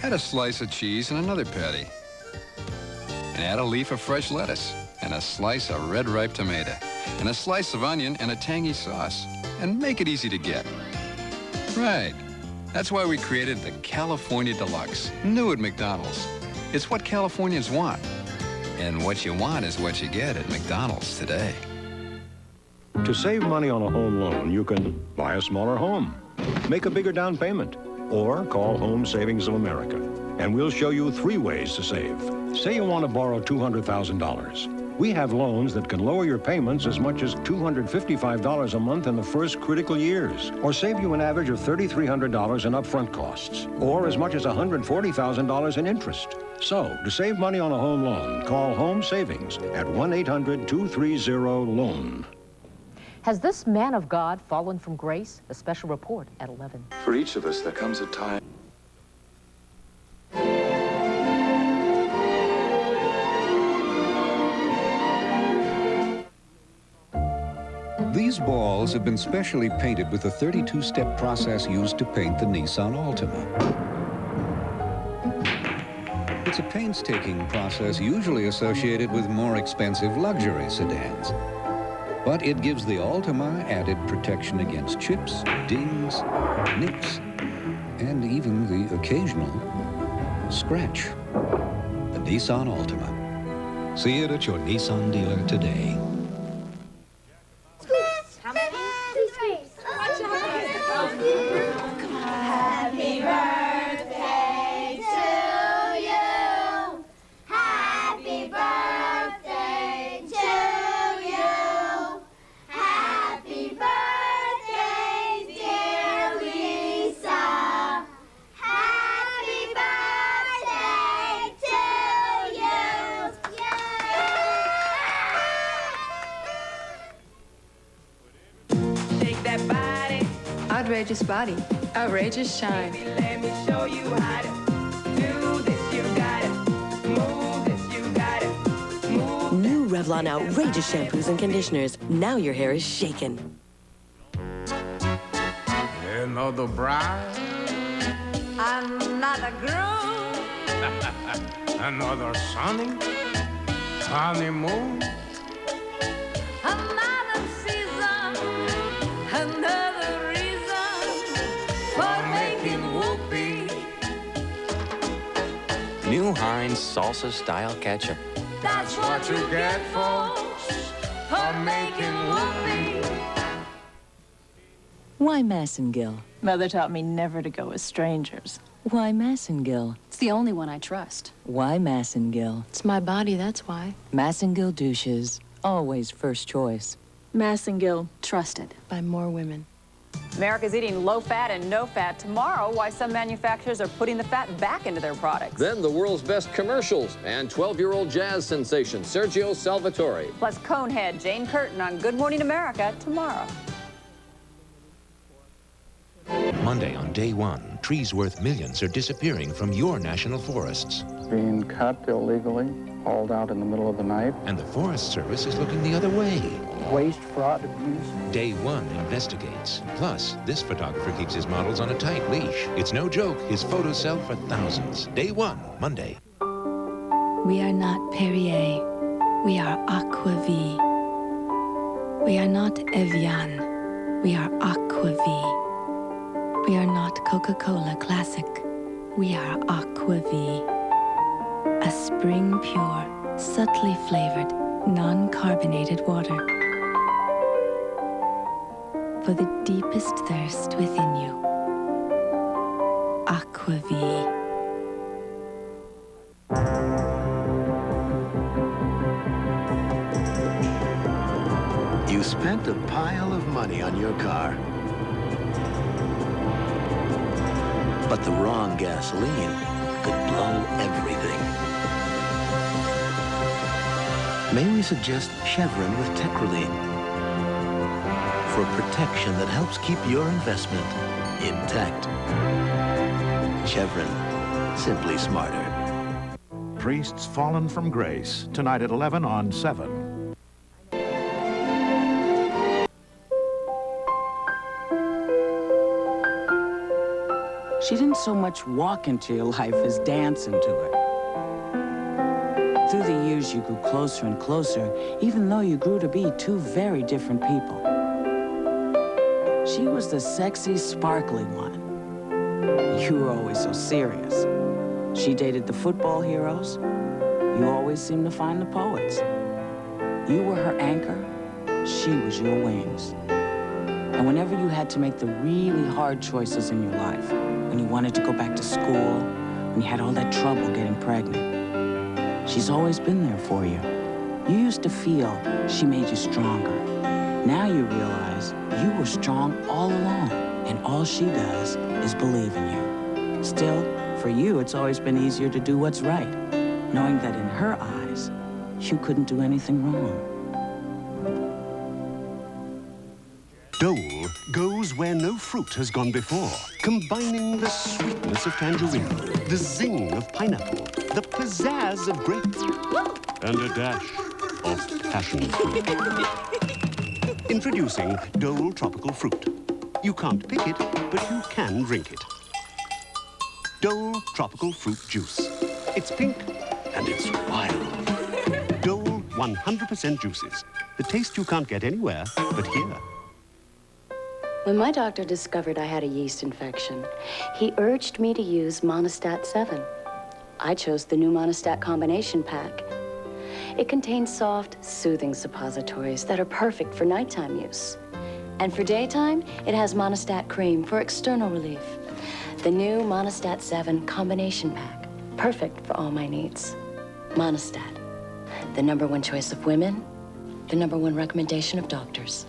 Add a slice of cheese and another patty. And add a leaf of fresh lettuce and a slice of red ripe tomato and a slice of onion and a tangy sauce. And make it easy to get. Right. That's why we created the California Deluxe, new at McDonald's. It's what Californians want. And what you want is what you get at McDonald's today. To save money on a home loan, you can buy a smaller home, make a bigger down payment, or call Home Savings of America. And we'll show you 3 ways to save. Say you want to borrow $200,000. We have loans that can lower your payments as much as $255 a month in the first critical years, or save you an average of $3,300 in upfront costs, or as much as $140,000 in interest. So, to save money on a home loan, call Home Savings at 1-800-230-LOAN. Has this man of God fallen from grace? A special report at 11. For each of us, there comes a time. These balls have been specially painted with the 32-step process used to paint the Nissan Altima. It's a painstaking process usually associated with more expensive luxury sedans. But it gives the Altima added protection against chips, dings, nicks, and even the occasional scratch. The Nissan Altima. See it at your Nissan dealer today. How many? Three. Happy birthday to you. Happy birthday to you. Happy birthday, dear Lisa. Happy birthday to you. Shake that body. Outrageous body. Outrageous shine. Baby, let me show you how to do this. You gotta move this. You gotta move. New Revlon outrageous shampoos and conditioners. Now your hair is shaken. Another bride. Another groom. Another sunny honeymoon. Another season. Another reason for making whoopee. New Heinz salsa-style ketchup. That's what you get, folks, for making whoopee. Why Massengill? Mother taught me never to go with strangers. Why Massengill? It's the only one I trust. Why Massengill? It's my body, that's why. Massengill douches. Always first choice. Massengill, trusted by more women. America's eating low fat and no fat. Tomorrow, why some manufacturers are putting the fat back into their products. Then the world's best commercials and 12-year-old jazz sensation Sergio Salvatore. Plus Conehead Jane Curtin on Good Morning America tomorrow. Monday on day 1, trees worth millions are disappearing from your national forests. Being cut illegally, hauled out in the middle of the night. And the Forest Service is looking the other way. Waste, fraud, abuse. Day 1 investigates. Plus, this photographer keeps his models on a tight leash. It's no joke, his photos sell for thousands. Day 1, Monday. We are not Perrier. We are Aquavie. We are not Evian. We are Aquavie. We are not Coca-Cola Classic. We are Aquavie. A spring pure, subtly flavored, non-carbonated water. For the deepest thirst within you. Aquavie. You spent a pile of money on your car. But the wrong gasoline could blow everything. May we suggest Chevron with Tetraline for protection that helps keep your investment intact. Chevron, simply smarter. Priests Fallen from Grace, tonight at 11 on 7. She didn't so much walk into your life as dance into it. Through the years, you grew closer and closer, even though you grew to be two very different people. She was the sexy, sparkly one. You were always so serious. She dated the football heroes. You always seemed to find the poets. You were her anchor. She was your wings. And whenever you had to make the really hard choices in your life, when you wanted to go back to school, when you had all that trouble getting pregnant, she's always been there for you. You used to feel she made you stronger. Now you realize you were strong all along, and all she does is believe in you. Still, for you, it's always been easier to do what's right, knowing that in her eyes, you couldn't do anything wrong. Dole goes where no fruit has gone before, combining the sweetness of tangerine, the zing of pineapple, the pizzazz of grape, and a dash of passion fruit. Introducing Dole Tropical Fruit. You can't pick it, but you can drink it. Dole Tropical Fruit Juice. It's pink and it's wild. Dole 100% juices. The taste you can't get anywhere but here. When my doctor discovered I had a yeast infection, he urged me to use Monostat 7. I chose the new Monostat combination pack. It contains soft, soothing suppositories that are perfect for nighttime use. And for daytime, it has Monostat cream for external relief. The new Monostat 7 combination pack, perfect for all my needs. Monostat, the #1 choice of women, the #1 recommendation of doctors.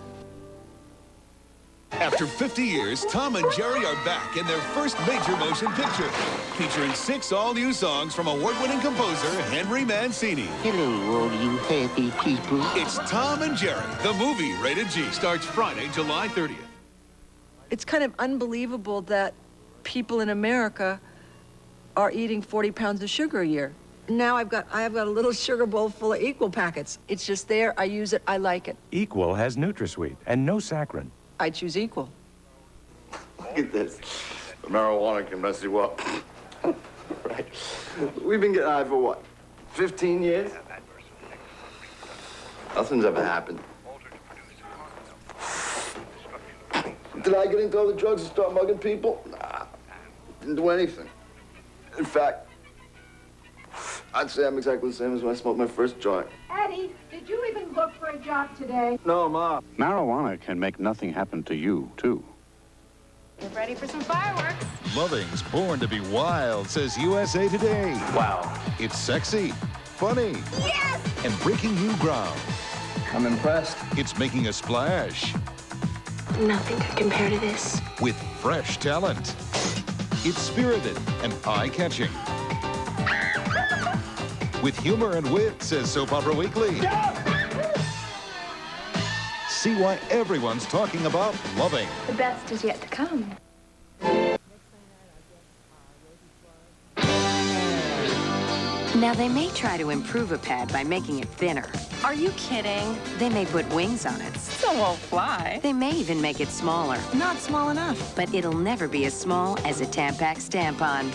After 50 years, Tom and Jerry are back in their first major motion picture, featuring 6 all-new songs from award-winning composer Henry Mancini. Hello, all you happy people. It's Tom and Jerry, the movie, rated G, starts Friday, July 30th. It's kind of unbelievable that people in America are eating 40 pounds of sugar a year. Now I have got a little sugar bowl full of Equal packets. It's just there, I use it, I like it. Equal has NutraSweet and no saccharin. I choose Equal. Look at this. Marijuana can mess you up. Right. We've been getting high for what, 15 years? Nothing's ever happened. Did I get into all the drugs and start mugging people? Nah, didn't do anything. In fact, I'd say I'm exactly the same as when I smoked my first joint. Eddie, did you even look for a job today? No, Ma. Marijuana can make nothing happen to you, too. Get ready for some fireworks. Loving's born to be wild, says USA Today. Wow. It's sexy, funny, Yes! and breaking new ground. I'm impressed. It's making a splash Nothing could compare to this. with fresh talent. It's spirited and eye-catching. With humor and wit, says Soap Opera Weekly. See why everyone's talking about Loving. The best is yet to come. Now, they may try to improve a pad by making it thinner. Are you kidding? They may put wings on it. So won't fly. They may even make it smaller. Not small enough. But it'll never be as small as a Tampax tampon.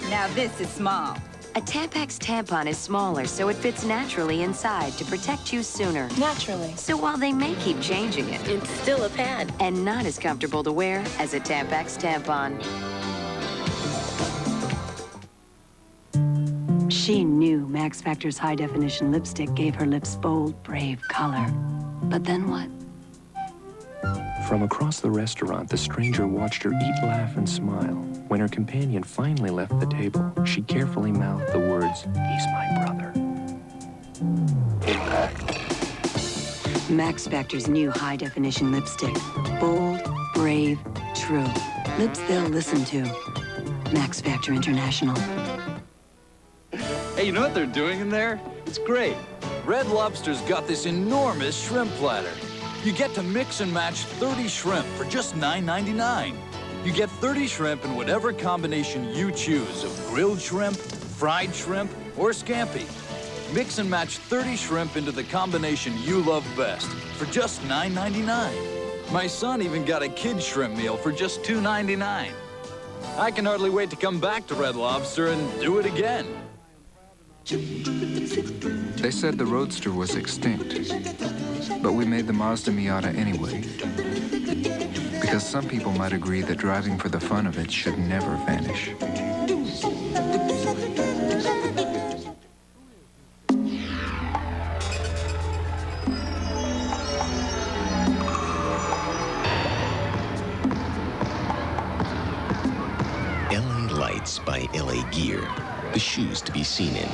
Now this is small. A Tampax tampon is smaller, so it fits naturally inside to protect you sooner. Naturally. So while they may keep changing it, It's still a pad. and not as comfortable to wear as a Tampax tampon. She knew Max Factor's high-definition lipstick gave her lips bold, brave color. But then what? From across the restaurant, the stranger watched her eat, laugh, and smile. When her companion finally left the table, she carefully mouthed the words, "He's my brother." Max Factor's new high-definition lipstick. Bold, brave, true. Lips they'll listen to. Max Factor International. Hey, you know what they're doing in there? It's great. Red Lobster's got this enormous shrimp platter. You get to mix and match 30 shrimp for just $9.99. You get 30 shrimp in whatever combination you choose of grilled shrimp, fried shrimp, or scampi. Mix and match 30 shrimp into the combination you love best for just $9.99. My son even got a kid shrimp meal for just $2.99. I can hardly wait to come back to Red Lobster and do it again. They said the Roadster was extinct, but we made the Mazda Miata anyway. Because some people might agree that driving for the fun of it should never vanish. LA Lights by LA Gear. The shoes to be seen in.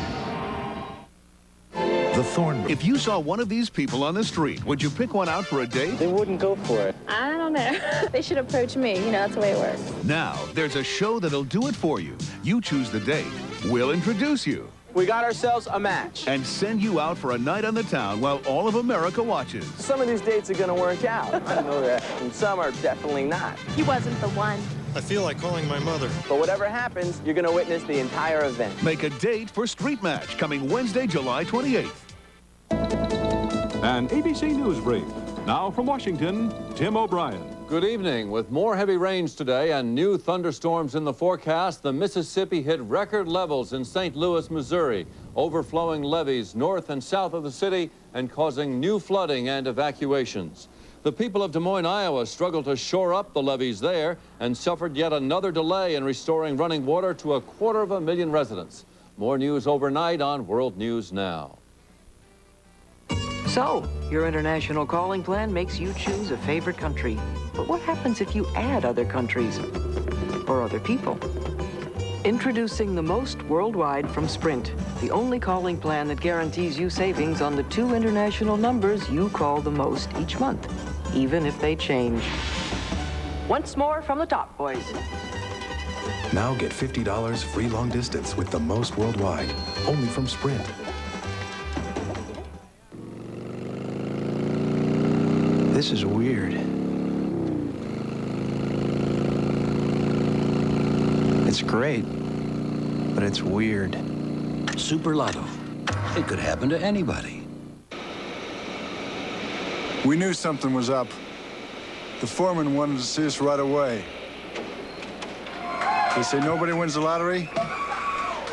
The Thorn. If you saw one of these people on the street, would you pick one out for a date? They wouldn't go for it. I don't know. They should approach me. You know, that's the way it works. Now, there's a show that'll do it for you. You choose the date. We'll introduce you. We got ourselves a match. And send you out for a night on the town while all of America watches. Some of these dates are gonna work out. I know that. And some are definitely not. He wasn't the one. I feel like calling my mother. But whatever happens, you're gonna witness the entire event. Make a date for Street Match, coming Wednesday, July 28th. An ABC News brief. Now from Washington, Tim O'Brien. Good evening. With more heavy rains today and new thunderstorms in the forecast, the Mississippi hit record levels in St. Louis, Missouri, overflowing levees north and south of the city and causing new flooding and evacuations. The people of Des Moines, Iowa struggled to shore up the levees there and suffered yet another delay in restoring running water to 250,000 residents. More news overnight on World News Now. So, your international calling plan makes you choose a favorite country. But what happens if you add other countries or other people? Introducing the most worldwide from Sprint, the only calling plan that guarantees you savings on the 2 international numbers you call the most each month, even if they change. Once more from the top, boys. Now get $50 free long distance with the most worldwide, only from Sprint. This is weird. It's great, but it's weird. Super Lotto. It could happen to anybody. We knew something was up. The foreman wanted to see us right away. They say nobody wins the lottery?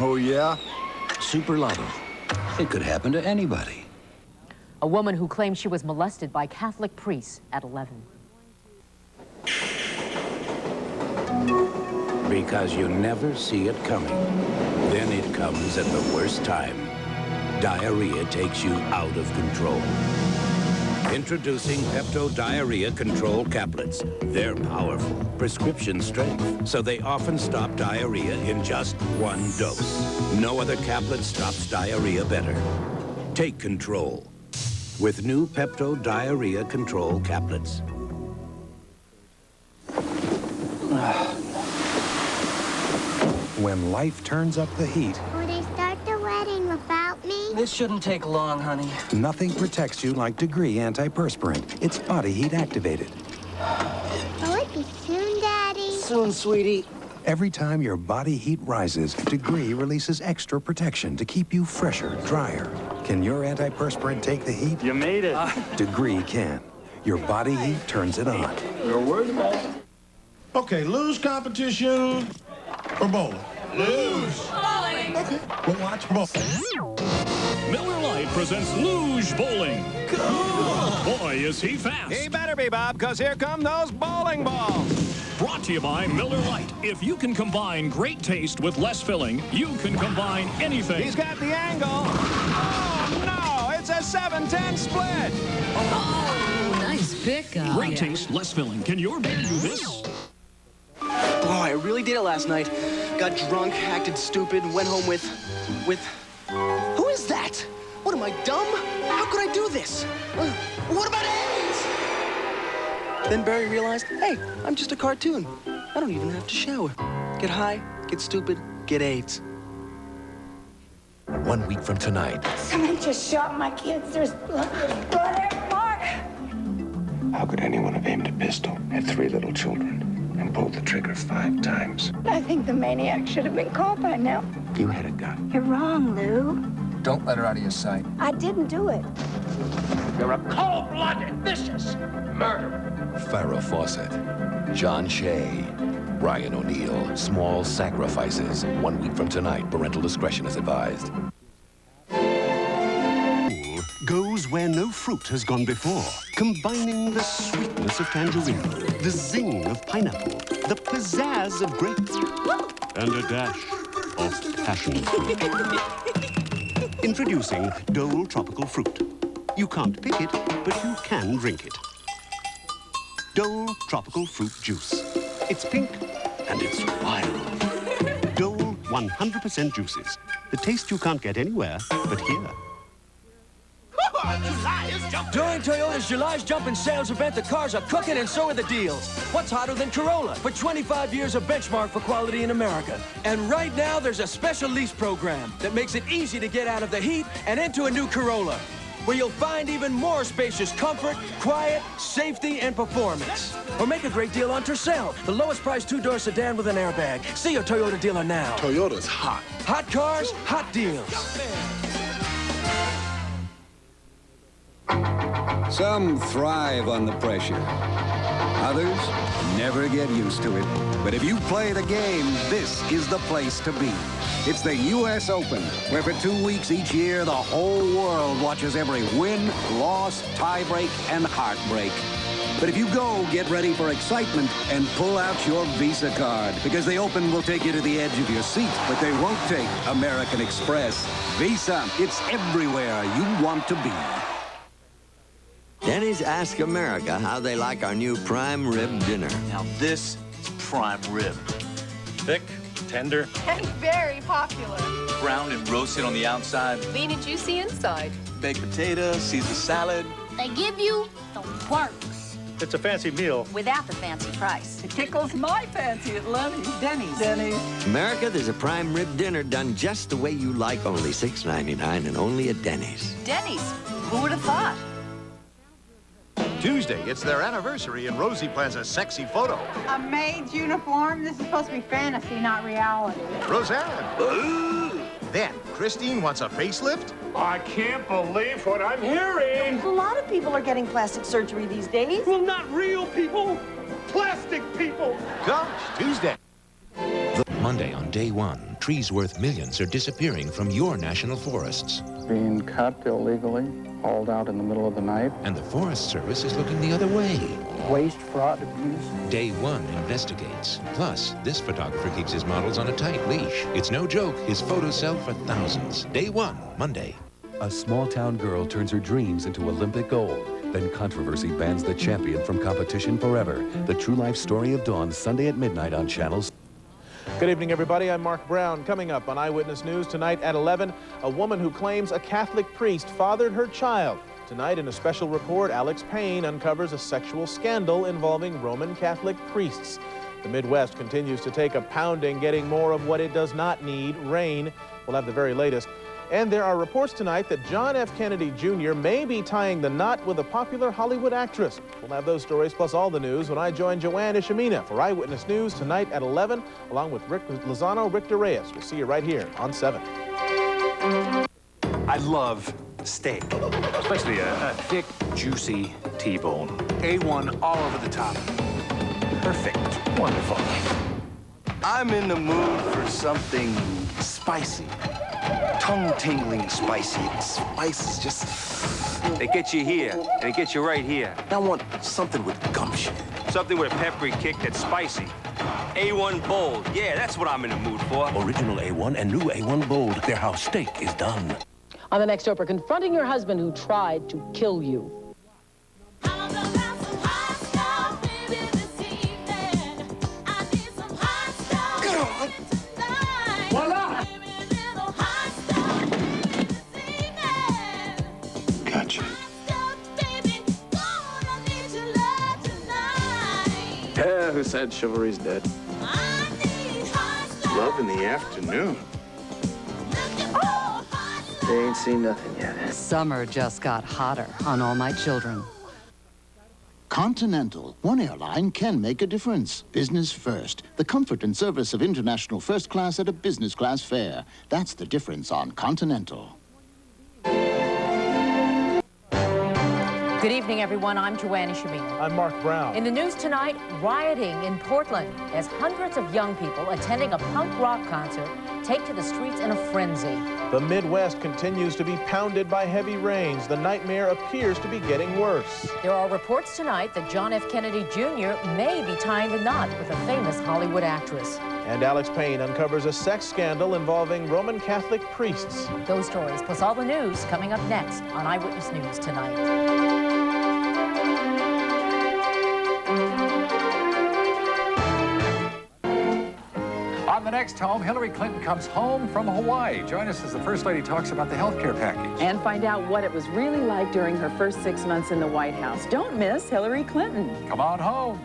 Oh, yeah? Super Lotto. It could happen to anybody. A woman who claimed she was molested by Catholic priests at 11. Because you never see it coming. Then it comes at the worst time. Diarrhea takes you out of control. Introducing Pepto Diarrhea Control Caplets. They're powerful, prescription strength, so they often stop diarrhea in just one dose. No other caplet stops diarrhea better. Take control with new Pepto Diarrhea Control Caplets. When life turns up the heat, Will they start the wedding without me? This shouldn't take long, honey. nothing protects you like Degree antiperspirant. It's body heat activated. Will it be soon, Daddy? Soon, sweetie. Every time your body heat rises, Degree releases extra protection to keep you fresher, drier. Can your antiperspirant take the heat? You made it. Degree can. Your body heat turns it on. You're worried about it. Okay, luge competition or bowling? Luge. Bowling. Okay, we'll watch bowling. Miller Lite presents Luge Bowling. Cool. Boy, is he fast. He better be, Bob, because here come those bowling balls. Brought to you by Miller Lite. If you can combine great taste with less filling, you can combine anything. He's got the angle. Oh, no, it's a 7-10 split. Oh, nice pickup. Great taste, less filling. Can your beer do this? Oh, I really did it last night. Got drunk, acted stupid, went home with... Who is that? What, am I dumb? How could I do this? What about AIDS? Then Barry realized, hey, I'm just a cartoon. I don't even have to shower. Get high, get stupid, get AIDS. 1 week from tonight. Someone just shot my kids. There's blood everywhere. How could anyone have aimed a pistol at 3 little children and pulled the trigger 5 times? I think the maniac should have been caught by now. You had a gun. You're wrong, Lou. Don't let her out of your sight. I didn't do it. You're a cold-blooded, vicious murderer. Farrah Fawcett, John Shea, Brian O'Neill, Small Sacrifices. 1 week from tonight, parental discretion is advised. Goes where no fruit has gone before, combining the sweetness of tangerine, the zing of pineapple, the pizzazz of grape, and a dash of passion fruit. Introducing Dole Tropical Fruit. You can't pick it, but you can drink it. Dole Tropical Fruit Juice. It's pink and it's wild. Dole 100% juices. The taste you can't get anywhere but here. During Toyota's July's Jumpin' Sales event, the cars are cooking and so are the deals. What's hotter than Corolla? For 25 years, a benchmark for quality in America. And right now, there's a special lease program that makes it easy to get out of the heat and into a new Corolla, where you'll find even more spacious comfort, quiet, safety, and performance. Or make a great deal on Tercel, the lowest priced two-door sedan with an airbag. See your Toyota dealer now. Toyota's hot. Hot cars, hot deals. Some thrive on the pressure. Others never get used to it. But if you play the game, this is the place to be. It's the U.S. Open, where for 2 weeks each year, the whole world watches every win, loss, tiebreak, and heartbreak. But if you go, get ready for excitement and pull out your Visa card, because the Open will take you to the edge of your seat, but they won't take American Express. Visa, it's everywhere you want to be. Denny's Ask America how they like our new prime rib dinner. Now this is prime rib. Thick, tender, And very popular. browned and roasted on the outside. Lean and juicy inside. Baked potatoes, Caesar salad. They give you the works. It's a fancy meal. Without the fancy price. It tickles my fancy at Lenny's. Denny's. America, there's a prime rib dinner done just the way you like, only $6.99 and only at Denny's. Denny's. Who would have thought? Tuesday, it's their anniversary, and Rosie plans a sexy photo. A maid's uniform? This is supposed to be fantasy, not reality. Roseanne. Then, Christine wants a facelift. I can't believe what I'm hearing. A lot of people are getting plastic surgery these days. Well, not real people. Plastic people. Gosh, Tuesday. Monday on day one, trees worth millions are disappearing from your national forests. Being cut illegally, hauled out in the middle of the night. And the Forest Service is looking the other way. Waste, fraud, abuse. Day one investigates. Plus, this photographer keeps his models on a tight leash. It's no joke, his photos sell for thousands. Day one, Monday. A small-town girl turns her dreams into Olympic gold. Then controversy bans the champion from competition forever. The true life story of Dawn, Sunday at midnight on Channels. Good evening, everybody. I'm Mark Brown. Coming up on Eyewitness News tonight at 11, a woman who claims a Catholic priest fathered her child. Tonight in a special report, Alex Payne uncovers a sexual scandal involving Roman Catholic priests. The Midwest continues to take a pounding, getting more of what it does not need, rain. We'll have the very latest. And there are reports tonight that John F. Kennedy Jr. may be tying the knot with a popular Hollywood actress. We'll have those stories plus all the news when I join Joanne Ishimina for Eyewitness News tonight at 11, along with Rick Lozano, Rick DeReyes. We'll see you right here on 7. I love steak, especially a thick, juicy T-bone. A1 all over the top. Perfect. Wonderful. I'm in the mood for something spicy. Tongue-tingling spicy. Spice is just... It gets you here, and it gets you right here. I want something with gumption. Something with a peppery kick that's spicy. A1 Bold. Yeah, that's what I'm in the mood for. Original A1 and new A1 Bold. They're how steak is done. On the next Oprah, confronting your husband who tried to kill you. Voila! Gotcha. Yeah, who said chivalry's dead? Love in the afternoon. They ain't seen nothing yet. Summer just got hotter on All My Children. Continental. One airline can make a difference. Business first. The comfort and service of international first class at a business class fare. That's the difference on Continental. Good Good evening, everyone. I'm Joanne Shamina. I'm Mark Brown. In the news tonight, rioting in Portland as hundreds of young people attending a punk rock concert take to the streets in a frenzy. The Midwest continues to be pounded by heavy rains. The nightmare appears to be getting worse. There are reports tonight that John F. Kennedy Jr. may be tying the knot with a famous Hollywood actress. And Alex Payne uncovers a sex scandal involving Roman Catholic priests. Those stories, plus all the news, coming up next on Eyewitness News tonight. On the next home, Hillary Clinton comes home from Hawaii. Join us as the First Lady talks about the health care package. And find out what it was really like during her first 6 months in the White House. Don't miss Hillary Clinton. Come on home.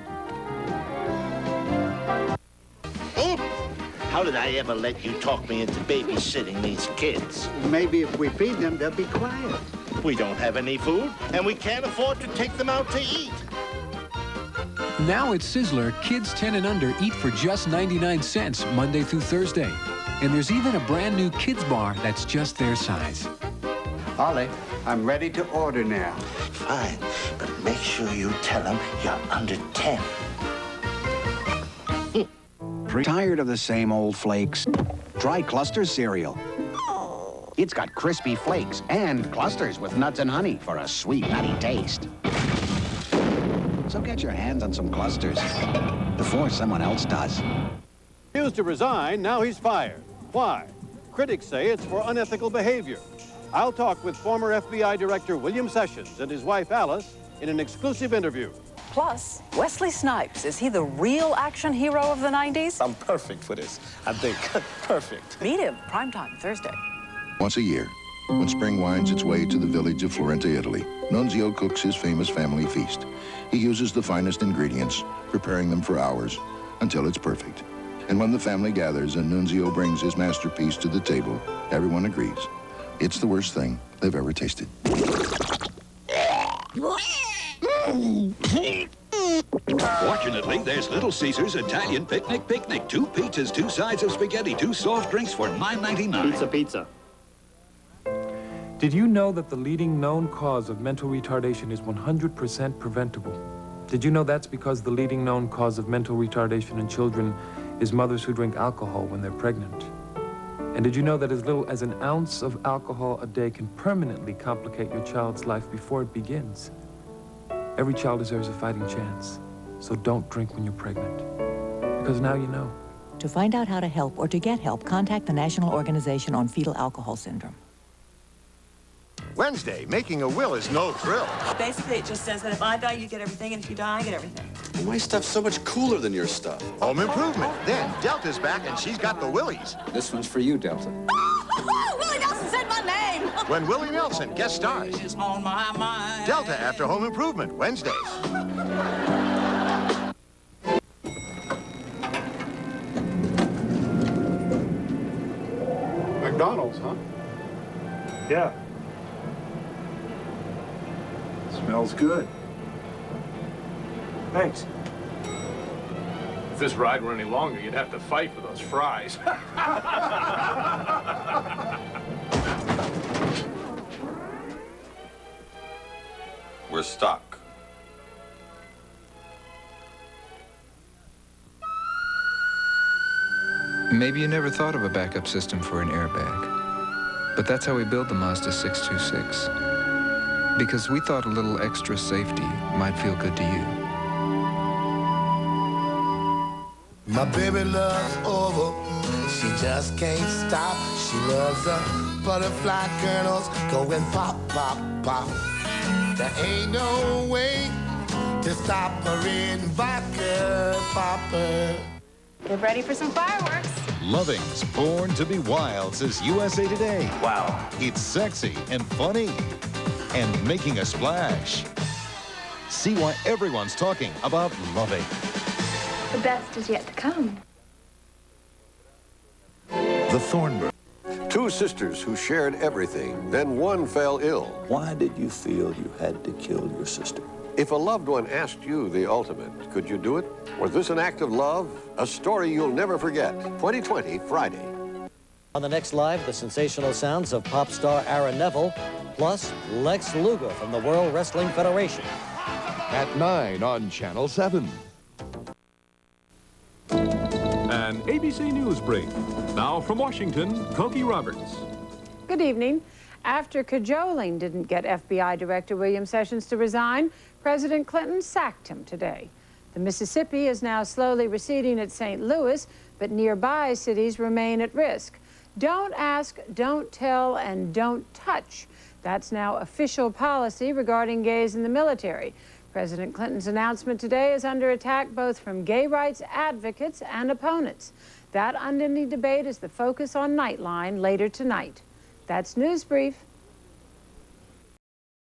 How did I ever let you talk me into babysitting these kids? Maybe if we feed them, they'll be quiet. We don't have any food, and we can't afford to take them out to eat. Now at Sizzler, kids 10 and under eat for just 99 cents Monday through Thursday. And there's even a brand new kids bar that's just their size. Ollie, I'm ready to order now. Fine, but make sure you tell them you're under 10. Tired of the same old flakes? Try Clusters cereal. It's got crispy flakes and clusters with nuts and honey for a sweet, nutty taste. So get your hands on some Clusters before someone else does. He used to resign, now he's fired. Why? Critics say it's for unethical behavior. I'll talk with former FBI Director William Sessions and his wife Alice in an exclusive interview. Plus, Wesley Snipes, is he the real action hero of the 90s? I'm perfect for this, I think. Perfect. Meet him, primetime Thursday. Once a year, when spring winds its way to the village of Florenta, Italy, Nunzio cooks his famous family feast. He uses the finest ingredients, preparing them for hours until it's perfect. And when the family gathers and Nunzio brings his masterpiece to the table, everyone agrees it's the worst thing they've ever tasted. Fortunately, there's Little Caesar's Italian Picnic. 2 pizzas, 2 sides of spaghetti, 2 soft drinks for $9.99. Pizza. Did you know that the leading known cause of mental retardation is 100% preventable? Did you know that's because the leading known cause of mental retardation in children is mothers who drink alcohol when they're pregnant? And did you know that as little as an ounce of alcohol a day can permanently complicate your child's life before it begins? Every child deserves a fighting chance, so don't drink when you're pregnant. Because now you know. To find out how to help or to get help, contact the National Organization on Fetal Alcohol Syndrome. Wednesday, making a will is no thrill. Basically, it just says that if I die, you get everything, and if you die, I get everything. Well, my stuff's so much cooler than your stuff. Home improvement. Then Delta's back, and she's got the Willies. This one's for you, Delta. Willie Nelson said my name! When Willie Nelson guest stars. It's on my mind. Delta after Home Improvement, Wednesdays. McDonald's, huh? Yeah. Smells good. Thanks. If this ride were any longer, you'd have to fight for those fries. We're stuck. Maybe you never thought of a backup system for an airbag. But that's how we built the Mazda 626. Because we thought a little extra safety might feel good to you. My baby loves Orville. She just can't stop. She loves the butterfly kernels going pop, pop, pop. There ain't no way to stop her in vodka popper. Get ready for some fireworks. Loving's Born to be Wild, says USA Today. Wow. It's sexy and funny and making a splash. See why everyone's talking about Loving. The best is yet to come. The Thornburg. Two sisters who shared everything, then one fell ill. Why did you feel you had to kill your sister? If a loved one asked you the ultimate, could you do it? Was this an act of love? A story you'll never forget. 2020, Friday. On the next live, the sensational sounds of pop star Aaron Neville, plus Lex Luger from the World Wrestling Federation. At 9 on Channel 7. An ABC News brief. Now from Washington, Cokie Roberts. Good evening. After cajoling didn't get FBI Director William Sessions to resign, President Clinton sacked him today. The Mississippi is now slowly receding at St. Louis, but nearby cities remain at risk. Don't ask, don't tell, and don't touch. That's now official policy regarding gays in the military. President Clinton's announcement today is under attack both from gay rights advocates and opponents. That unending debate is the focus on Nightline later tonight. That's News Brief.